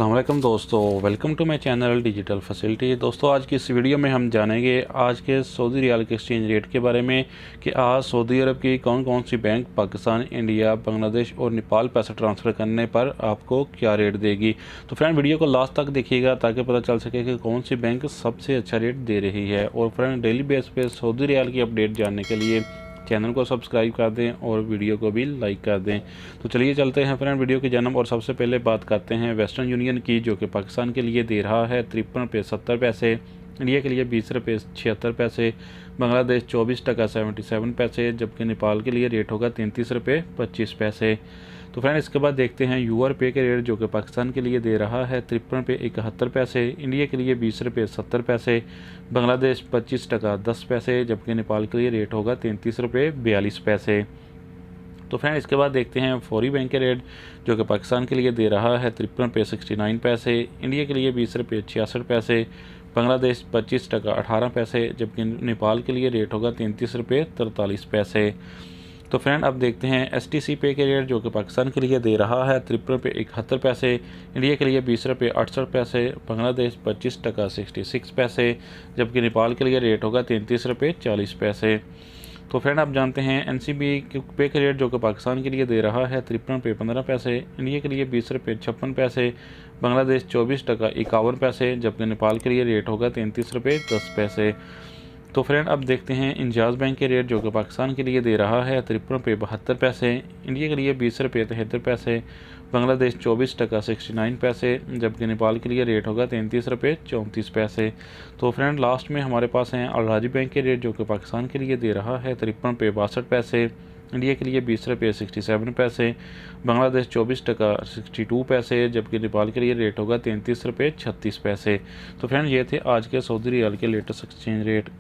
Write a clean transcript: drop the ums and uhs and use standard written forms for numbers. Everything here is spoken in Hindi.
अस्सलाम वालेकुम दोस्तों, welcome to my channel digital facility. दोस्तों आज की इस वीडियो में हम जानेंगे आज के सऊदी रियाल के एक्सचेंज रेट के बारे में कि आज सऊदी अरब की कौन कौन सी बैंक पाकिस्तान, इंडिया, बांग्लादेश और नेपाल पैसा ट्रांसफ़र करने पर आपको क्या रेट देगी। तो फ्रेंड वीडियो को लास्ट तक देखिएगा ताकि पता चल सके कि कौन सी बैंक सबसे अच्छा रेट दे रही है। और फ्रेंड डेली बेस पे सऊदी रियाल की अपडेट जानने के लिए चैनल को सब्सक्राइब कर दें और वीडियो को भी लाइक कर दें। तो चलिए चलते हैं फ्रेंड वीडियो की जानब और सबसे पहले बात करते हैं वेस्टर्न यूनियन की, जो कि पाकिस्तान के लिए दे रहा है 53 रुपये 70 पैसे, इंडिया के लिए 20 रुपये 76 पैसे, बांग्लादेश 24 टका 77 पैसे, जबकि नेपाल के लिए रेट होगा 33 रुपये 25 पैसे। तो फ्रेंड इसके बाद देखते हैं यूआर पे के रेट, जो कि पाकिस्तान के लिए दे रहा है 53 रुपये 71 पैसे, इंडिया के लिए 20 रुपये 70 पैसे, बांग्लादेश 25 टका 10 पैसे, जबकि नेपाल के लिए रेट होगा 33 रुपये 42 पैसे। तो फ्रेंड इसके बाद देखते हैं फौरी बैंक के रेट, जो कि पाकिस्तान के लिए दे रहा है 53 रुपये 69 पैसे, इंडिया के लिए 20 रुपये 66 पैसे, बांग्लादेश 25 टका 18 पैसे, जबकि नेपाल के लिए रेट होगा 33 रुपये 43 पैसे। तो फ्रेंड अब देखते हैं एसटीसी पे के रेट, जो कि पाकिस्तान के लिए दे रहा है 53 रुपये 71 पैसे, इंडिया के लिए 20 रुपये 68 पैसे, बांग्लादेश 25 टका 66 पैसे, जबकि नेपाल के लिए रेट होगा 33 रुपये 40 पैसे। तो फ्रेंड आप जानते हैं एनसीबी पे के रेट, जो कि पाकिस्तान के लिए दे रहा है 53 रुपये 15 पैसे, इंडिया के लिए 20 रुपये 56 पैसे, बांग्लादेश 24 टका 51 पैसे, जबकि नेपाल के लिए रेट होगा 33 रुपये 10 पैसे। तो फ्रेंड अब देखते हैं इंजाज बैंक के रेट, जो कि पाकिस्तान के लिए दे रहा है 53 रुपये 72 पैसे, इंडिया के लिए 20 रुपये 73 पैसे, बांग्लादेश 24 टका 69 पैसे, जबकि नेपाल के लिए रेट होगा 33 रुपये 34 पैसे। तो फ्रेंड लास्ट में हमारे पास हैं अलराजी बैंक के रेट, जो कि पाकिस्तान के लिए दे रहा है 53 रुपये 62 पैसे, इंडिया के लिए 20 रुपये 67 पैसे, बांग्लादेश 24 टका 62 पैसे, जबकि नेपाल के लिए रेट होगा 33 रुपये 36 पैसे। तो फ्रेंड ये थे आज के सऊदी रियाल के लेटेस्ट एक्सचेंज रेट।